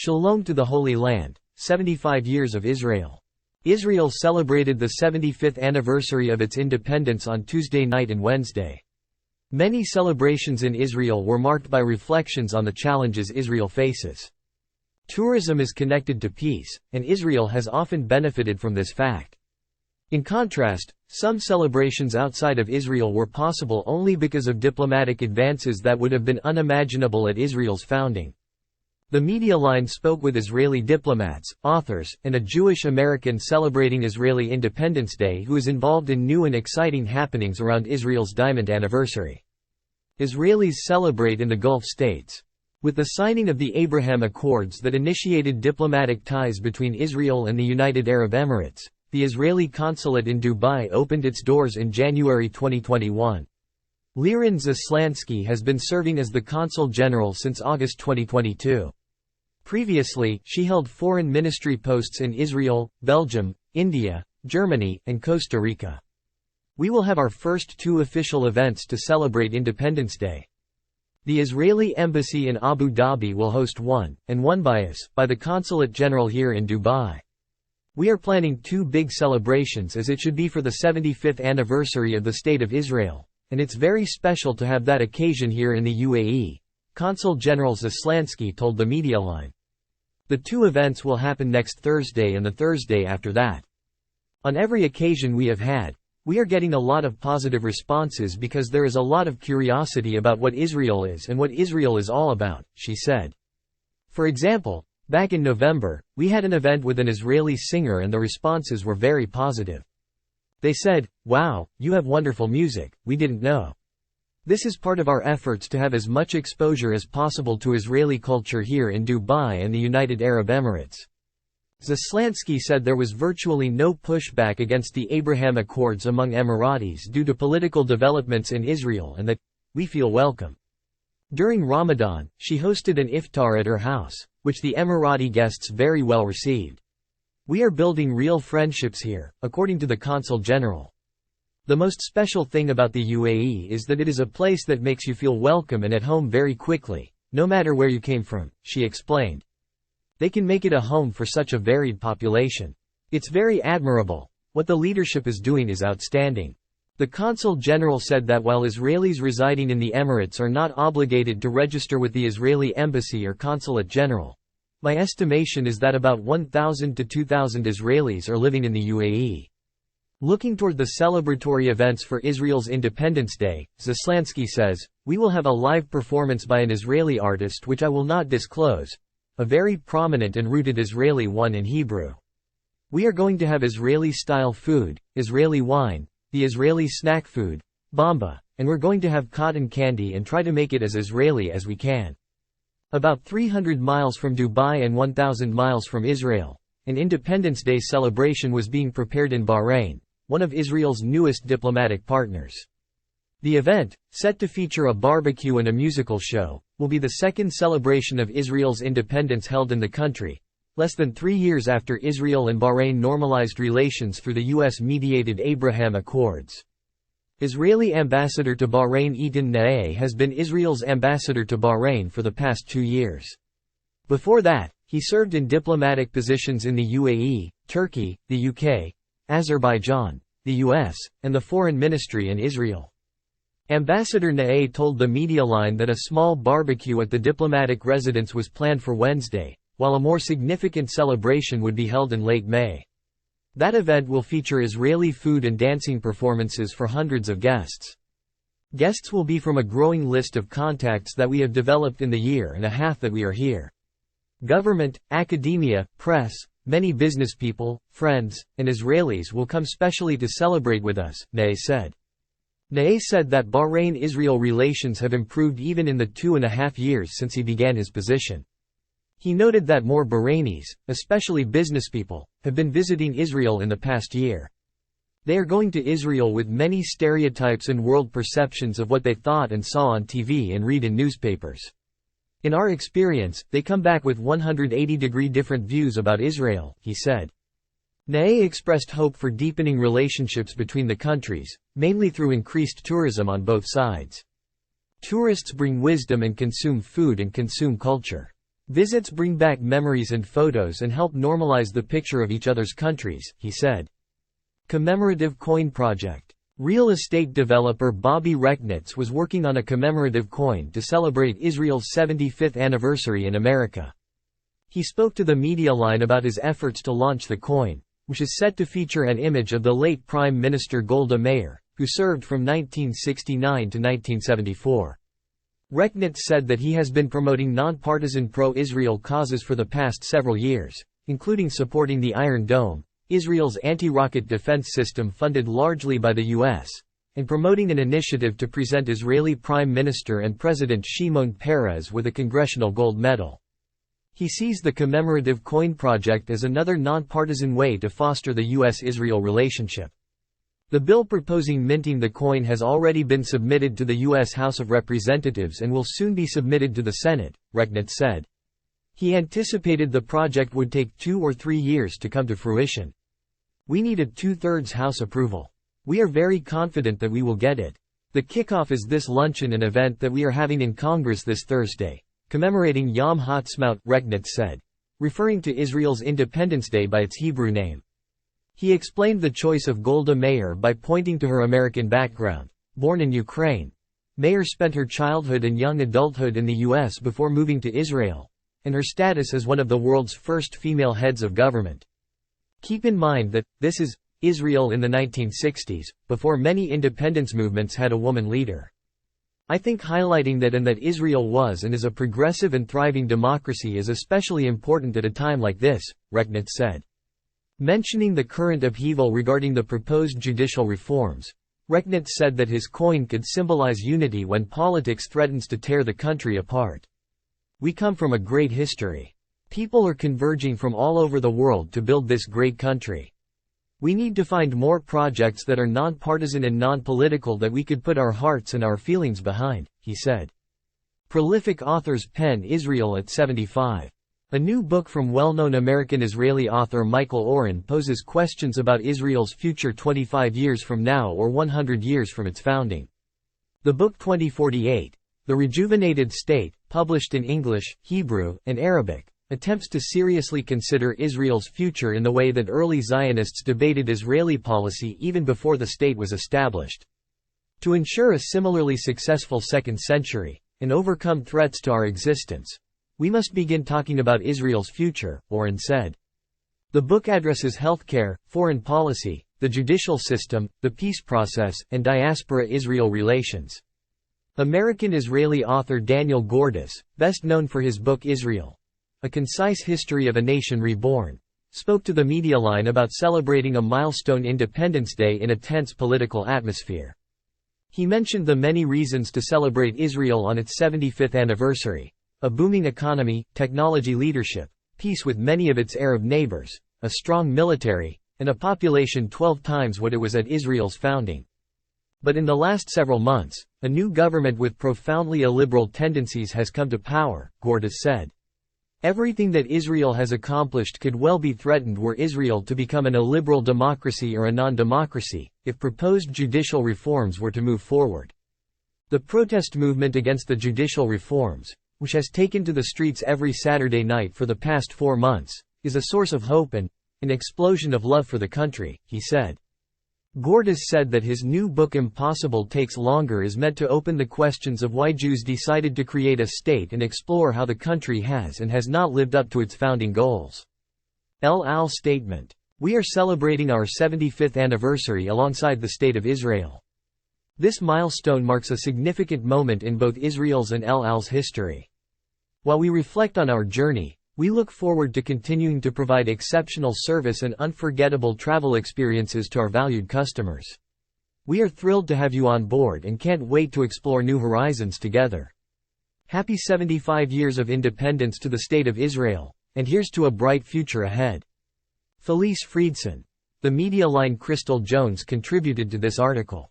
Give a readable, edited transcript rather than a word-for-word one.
Shalom to the Holy Land, 75 years of Israel. Israel celebrated the 75th anniversary of its independence on Tuesday night and Wednesday. Many celebrations in Israel were marked by reflections on the challenges Israel faces. Tourism is connected to peace, and Israel has often benefited from this fact. In contrast, some celebrations outside of Israel were possible only because of diplomatic advances that would have been unimaginable at Israel's founding. The media line spoke with Israeli diplomats, authors, and a Jewish American celebrating Israeli Independence Day who is involved in new and exciting happenings around Israel's diamond anniversary. Israelis celebrate in the Gulf states. With the signing of the Abraham Accords that initiated diplomatic ties between Israel and the United Arab Emirates, the Israeli consulate in Dubai opened its doors in January 2021. Liran Zaslansky has been serving as the Consul General since August 2022. Previously, she held foreign ministry posts in Israel, Belgium, India, Germany, and Costa Rica. We will have our first 2 official events to celebrate Independence Day. The Israeli Embassy in Abu Dhabi will host one, and one by the Consulate General here in Dubai. We are planning 2 big celebrations as it should be for the 75th anniversary of the State of Israel, and it's very special to have that occasion here in the UAE, Consul General Zaslansky told the media line. The 2 events will happen next Thursday and the Thursday after that. On every occasion we have had, we are getting a lot of positive responses because there is a lot of curiosity about what Israel is and what Israel is all about, she said. For example, back in November, we had an event with an Israeli singer and the responses were very positive. They said, "Wow, you have wonderful music, we didn't know." This is part of our efforts to have as much exposure as possible to Israeli culture here in Dubai and the United Arab Emirates. Zaslansky said there was virtually no pushback against the Abraham Accords among Emiratis due to political developments in Israel and that, "We feel welcome." During Ramadan, she hosted an iftar at her house, which the Emirati guests very well received. "We are building real friendships here," according to the Consul General. "The most special thing about the UAE is that it is a place that makes you feel welcome and at home very quickly, no matter where you came from," she explained. "They can make it a home for such a varied population. It's very admirable. What the leadership is doing is outstanding." The Consul General said that while Israelis residing in the Emirates are not obligated to register with the Israeli Embassy or Consulate General, my estimation is that about 1,000 to 2,000 Israelis are living in the UAE. Looking toward the celebratory events for Israel's Independence Day, Zaslansky says, "We will have a live performance by an Israeli artist which I will not disclose, a very prominent and rooted Israeli one in Hebrew. We are going to have Israeli-style food, Israeli wine, the Israeli snack food, bamba, and we're going to have cotton candy and try to make it as Israeli as we can." About 300 miles from Dubai and 1,000 miles from Israel, an Independence Day celebration was being prepared in Bahrain, one of Israel's newest diplomatic partners. The event, set to feature a barbecue and a musical show, will be the second celebration of Israel's independence held in the country, less than 3 years after Israel and Bahrain normalized relations through the US-mediated Abraham Accords. Israeli ambassador to Bahrain Etan Naeh has been Israel's ambassador to Bahrain for the past 2 years. Before that, he served in diplomatic positions in the UAE, Turkey, the UK, Azerbaijan, the US, and the Foreign Ministry in Israel. Ambassador Naeh told the media line that a small barbecue at the diplomatic residence was planned for Wednesday, while a more significant celebration would be held in late May. That event will feature Israeli food and dancing performances for hundreds of guests. Guests will be from a growing list of contacts that we have developed in the year and a half that we are here. Government, academia, press, many business people, friends, and Israelis will come specially to celebrate with us, Naeh said. Naeh said that Bahrain-Israel relations have improved even in the 2.5 years since he began his position. He noted that more Bahrainis, especially businesspeople, have been visiting Israel in the past year. They are going to Israel with many stereotypes and world perceptions of what they thought and saw on TV and read in newspapers. In our experience, they come back with 180-degree different views about Israel, he said. Naeh expressed hope for deepening relationships between the countries, mainly through increased tourism on both sides. Tourists bring wisdom and consume food and consume culture. Visits bring back memories and photos and help normalize the picture of each other's countries, he said. Commemorative Coin Project. Real estate developer Bobby Rechnitz was working on a commemorative coin to celebrate Israel's 75th anniversary in America. He spoke to the Media Line about his efforts to launch the coin, which is set to feature an image of the late Prime Minister Golda Meir, who served from 1969 to 1974. Rechnitz said that he has been promoting nonpartisan pro-Israel causes for the past several years, including supporting the Iron Dome, Israel's anti-rocket defense system funded largely by the U.S., and promoting an initiative to present Israeli Prime Minister and President Shimon Peres with a Congressional Gold Medal. He sees the commemorative coin project as another nonpartisan way to foster the U.S.-Israel relationship. The bill proposing minting the coin has already been submitted to the U.S. House of Representatives and will soon be submitted to the Senate, Rechnitz said. He anticipated the project would take 2 or 3 years to come to fruition. We need a 2/3 House approval. We are very confident that we will get it. The kickoff is this luncheon and event that we are having in Congress this Thursday, commemorating Yom Ha'atzmaut, Rechnitz said, referring to Israel's Independence Day by its Hebrew name. He explained the choice of Golda Meir by pointing to her American background. Born in Ukraine, Meir spent her childhood and young adulthood in the U.S. before moving to Israel, and her status as one of the world's first female heads of government. Keep in mind that, this is Israel in the 1960s, before many independence movements had a woman leader. I think highlighting that and that Israel was and is a progressive and thriving democracy is especially important at a time like this, Rechnitz said. Mentioning the current upheaval regarding the proposed judicial reforms, Rechnitz said that his coin could symbolize unity when politics threatens to tear the country apart. We come from a great history. People are converging from all over the world to build this great country. We need to find more projects that are nonpartisan and non-political that we could put our hearts and our feelings behind, he said. Prolific authors pen Israel at 75. A new book from well-known American-Israeli author Michael Oren poses questions about Israel's future 25 years from now or 100 years from its founding. The book 2048, The Rejuvenated State, published in English, Hebrew, and Arabic, attempts to seriously consider Israel's future in the way that early Zionists debated Israeli policy even before the state was established. To ensure a similarly successful second century, and overcome threats to our existence, we must begin talking about Israel's future, Oren said. The book addresses healthcare, foreign policy, the judicial system, the peace process, and diaspora-Israel relations. American-Israeli author Daniel Gordis, best known for his book Israel, A Concise History of a Nation Reborn, spoke to the Media Line about celebrating a milestone Independence Day in a tense political atmosphere. He mentioned the many reasons to celebrate Israel on its 75th anniversary. A booming economy, technology leadership, peace with many of its Arab neighbors, a strong military, and a population 12 times what it was at Israel's founding. But in the last several months, a new government with profoundly illiberal tendencies has come to power, Gordis said. Everything that Israel has accomplished could well be threatened were Israel to become an illiberal democracy or a non-democracy, if proposed judicial reforms were to move forward. The protest movement against the judicial reforms, which has taken to the streets every Saturday night for the past 4 months, is a source of hope and an explosion of love for the country, he said. Gordis said that his new book Impossible Takes Longer is meant to open the questions of why Jews decided to create a state and explore how the country has and has not lived up to its founding goals. El Al statement. We are celebrating our 75th anniversary alongside the State of Israel. This milestone marks a significant moment in both Israel's and El Al's history. While we reflect on our journey, we look forward to continuing to provide exceptional service and unforgettable travel experiences to our valued customers. We are thrilled to have you on board and can't wait to explore new horizons together. Happy 75 years of independence to the State of Israel, and here's to a bright future ahead. Felice Friedson. The Media Line Crystal Jones contributed to this article.